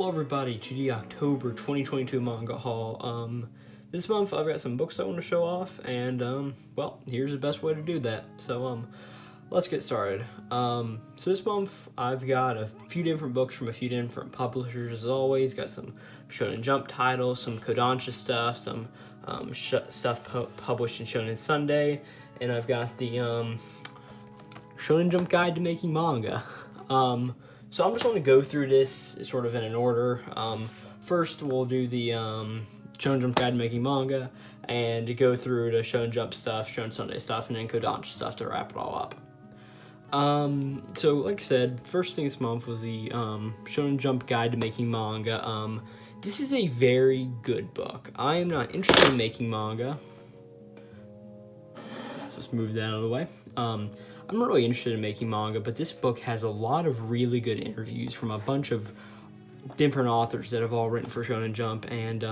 Hello everybody to the October 2022 manga haul. This month I've got some books I want to show off, and well, here's the best way to do that. So let's get started. So this month I've got a few different books from a few different publishers as always. Got some Shonen Jump titles, some Kodansha stuff, some stuff published in Shonen Sunday, and I've got the Shonen Jump Guide to Making Manga. So I'm just going to go through this sort of in an order. First, we'll do the Shonen Jump Guide to Making Manga, and go through the Shonen Jump stuff, Shonen Sunday stuff, and then Kodansha stuff to wrap it all up. So like I said, first thing this month was the Shonen Jump Guide to Making Manga. This is a very good book. I am not interested in making manga. Let's just move that out of the way. I'm not really interested in making manga, but this book has a lot of really good interviews from a bunch of different authors that have all written for Shonen Jump, and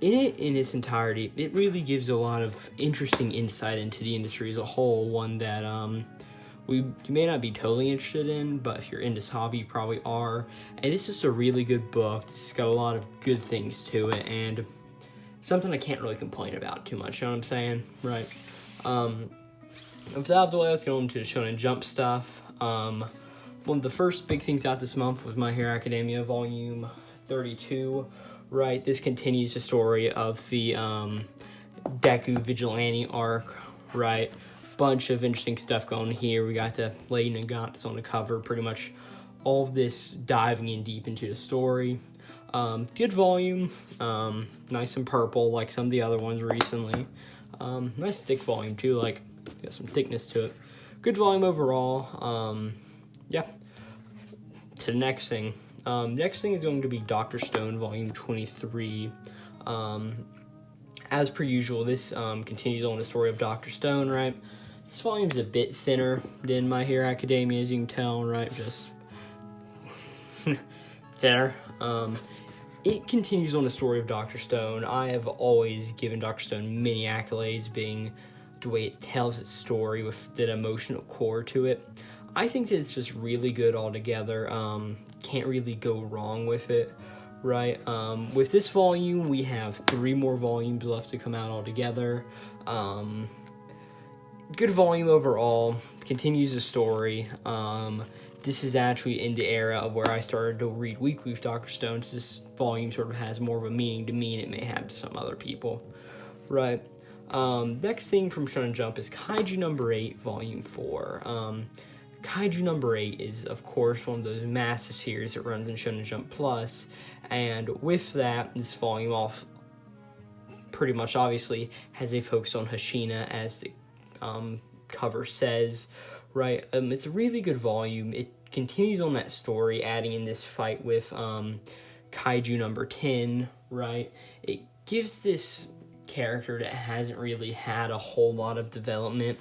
in its entirety, it really gives a lot of interesting insight into the industry as a whole, one that you may not be totally interested in, but if you're into this hobby, you probably are. And it's just a really good book. It's got a lot of good things to it, and something I can't really complain about too much, you know what I'm saying? Right. With that out of the way, let's go into the Shonen Jump stuff. One of the first big things out this month was My Hero Academia Volume 32, right? This continues the story of the Deku Vigilante arc, right? Bunch of interesting stuff going here. We got the Lady Nagant's on the cover, pretty much all of this diving in deep into the story. Good volume, nice and purple like some of the other ones recently. Nice thick volume too, like got some thickness to it. Good volume overall. Yeah. To the next thing. Next thing is going to be Dr. Stone Volume 23. As per usual, this continues on the story of Dr. Stone, right? This volume is a bit thinner than My Hero Academia, as you can tell, right? Just thinner. It continues on the story of Dr. Stone. I have always given Dr. Stone many accolades, being the way it tells its story with that emotional core to it. I think that it's just really good altogether. Can't really go wrong with it, right? With this volume, we have 3 more volumes left to come out altogether. Good volume overall, continues the story. This is actually in the era of where I started to read weekly with Dr. Stone, so this volume sort of has more of a meaning to me than it may have to some other people, right? Next thing from Shonen Jump is Kaiju number 8, Volume 4. Kaiju number 8 is, of course, one of those massive series that runs in Shonen Jump Plus, and with that, this volume off pretty much obviously has a focus on Hashina, as the cover says, right? It's a really good volume. It continues on that story, adding in this fight with Kaiju number 10, right? It gives this character that hasn't really had a whole lot of development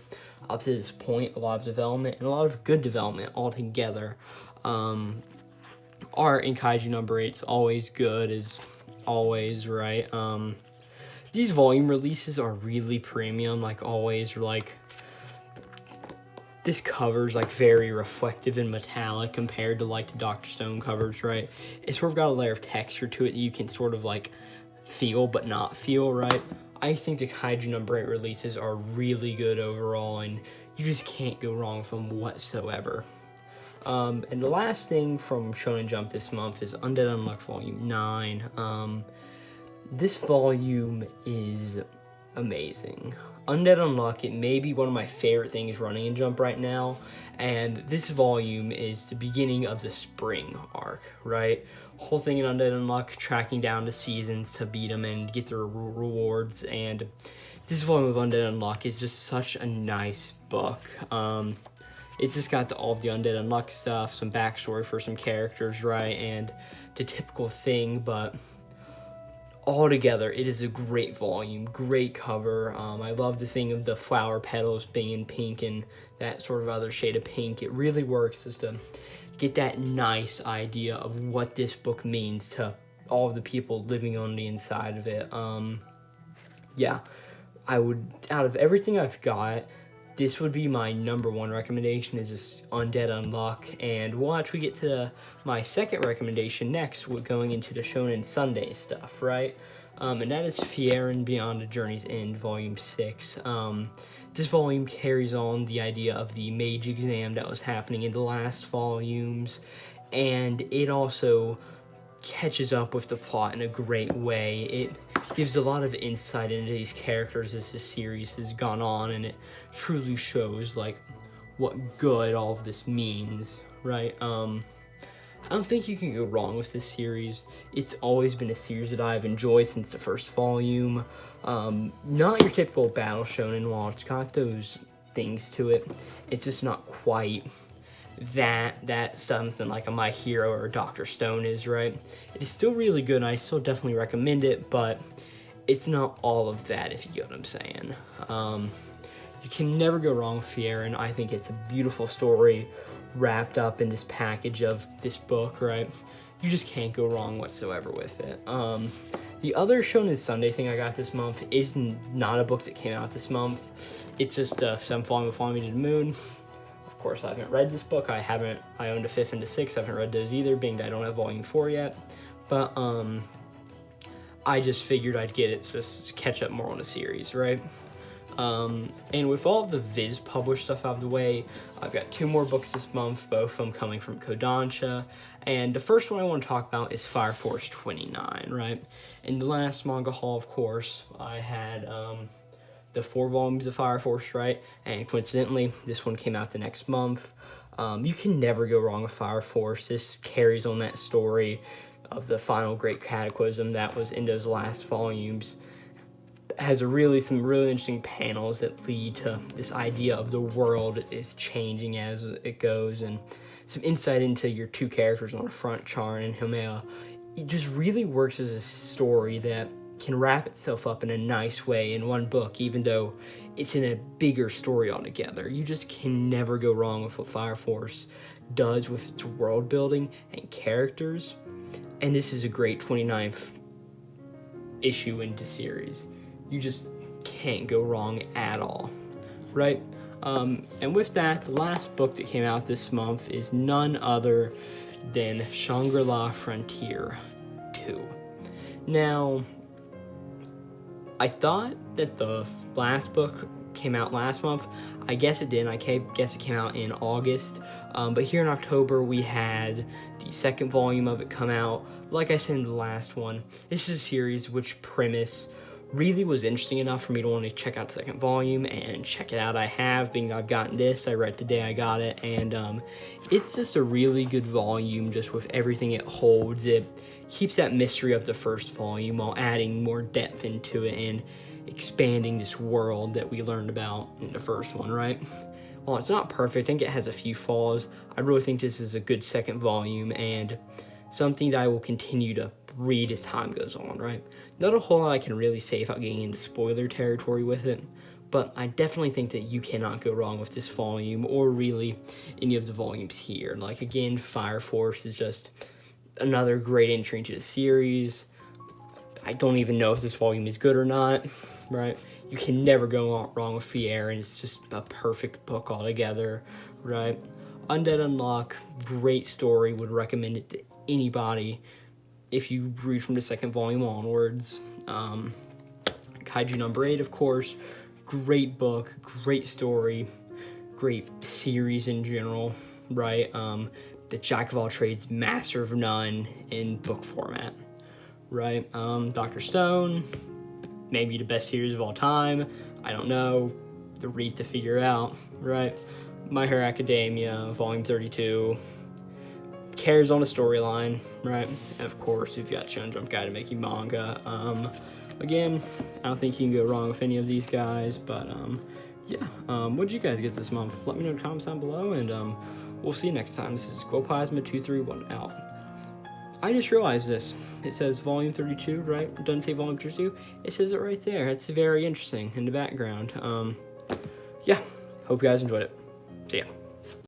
up to this point, a lot of development and a lot of good development altogether. Art in Kaiju number 8 is always good, as always, right? These volume releases are really premium, like always. Like, this cover's like very reflective and metallic compared to like the Dr. Stone covers, right? It's sort of got a layer of texture to it that you can sort of like feel but not feel, right? I think the Kaiju number 8 releases are really good overall, and you just can't go wrong with them whatsoever. And the last thing from Shonen Jump this month is Undead Unluck Volume 9. This volume is amazing. Undead Unluck, it may be one of my favorite things running in Jump right now, and this volume is the beginning of the spring arc, right? Whole thing in Undead Unluck, tracking down the seasons to beat them and get their rewards, and this volume of Undead Unluck is just such a nice book. It's just got all of the Undead Unluck stuff, some backstory for some characters, right, and the typical thing, but altogether, it is a great volume, great cover. I love the thing of the flower petals being in pink and that sort of other shade of pink. It really works just to get that nice idea of what this book means to all of the people living on the inside of it. Yeah, I would, out of everything I've got, this would be my #1 recommendation, is this Undead Unlock, and we'll actually get to my second recommendation next, with going into the Shonen Sunday stuff, right? And that is Frieren Beyond the Journey's End, Volume 6. This volume carries on the idea of the mage exam that was happening in the last volumes, and it also catches up with the plot in a great way. It gives a lot of insight into these characters as this series has gone on, and it truly shows like what good all of this means, right? I don't think you can go wrong with this series. It's always been a series that I've enjoyed since the first volume. Not your typical battle shonen, while it's got those things to it, it's just not quite that something like a My Hero or Dr. Stone is, right? It is still really good, and I still definitely recommend it, but it's not all of that, if you get what I'm saying. You can never go wrong with Frieren. I think it's a beautiful story wrapped up in this package of this book, right? You just can't go wrong whatsoever with it. The other Shonen Sunday thing I got this month is not a book that came out this month. It's just Some Falling Before Me to the Moon. Of course, I haven't read this book. I owned a 5th and a 6th. I haven't read those either, being that I don't have volume 4 yet. But I just figured I'd get it to catch up more on the series, right? And with all of the Viz published stuff out of the way, I've got 2 more books this month, both of them coming from Kodansha. And the first one I want to talk about is Fire Force 29, right? In the last manga haul, of course, I had the 4 volumes of Fire Force, right? And coincidentally, this one came out the next month. You can never go wrong with Fire Force. This carries on that story of the final great cataclysm that was in those last volumes. Has some really interesting panels that lead to this idea of the world is changing as it goes, and some insight into your 2 characters on the front, Charon and Himea. It just really works as a story that can wrap itself up in a nice way in one book, even though it's in a bigger story altogether. You just can never go wrong with what Fire Force does with its world building and characters, and this is a great 29th issue into series. You just can't go wrong at all, right? And with that, the last book that came out this month is none other than ShangriLa Frontier 2. Now, I thought that the last book came out last month. I guess it didn't. I guess it came out in August. But here in October, we had the 2nd volume of it come out. Like I said in the last one, this is a series which premise really was interesting enough for me to want to check out the 2nd volume and check it out. I have, being I've gotten this. I read today I got it, and it's just a really good volume just with everything it holds. It keeps that mystery of the first volume while adding more depth into it and expanding this world that we learned about in the first one, right? While it's not perfect, I think it has a few flaws. I really think this is a good 2nd volume and something that I will continue to read as time goes on, right? Not a whole lot I can really say without getting into spoiler territory with it, but I definitely think that you cannot go wrong with this volume, or really any of the volumes here. Like, again, Fire Force is just another great entry into the series. I don't even know if this volume is good or not, right? You can never go wrong with Frieren. It's just a perfect book altogether, right? Undead Unlock, great story. Would recommend it to anybody if you read from the 2nd volume onwards. Kaiju number 8, of course. Great book, great story, great series in general, right? The jack of all trades, master of none in book format, right? Dr. Stone, maybe the best series of all time. I don't know. The read to figure out, right? My Hero Academia, volume 32. Carries on a storyline, right? And of course, you've got Shonen Jump Guide to Making Manga. Again, I don't think you can go wrong with any of these guys, but yeah. What did you guys get this month? Let me know in the comments down below, and we'll see you next time. This is Glowplasma231 out. I just realized this. It says volume 32, right? It doesn't say volume 32. It says it right there. It's very interesting in the background. Yeah, hope you guys enjoyed it. See ya.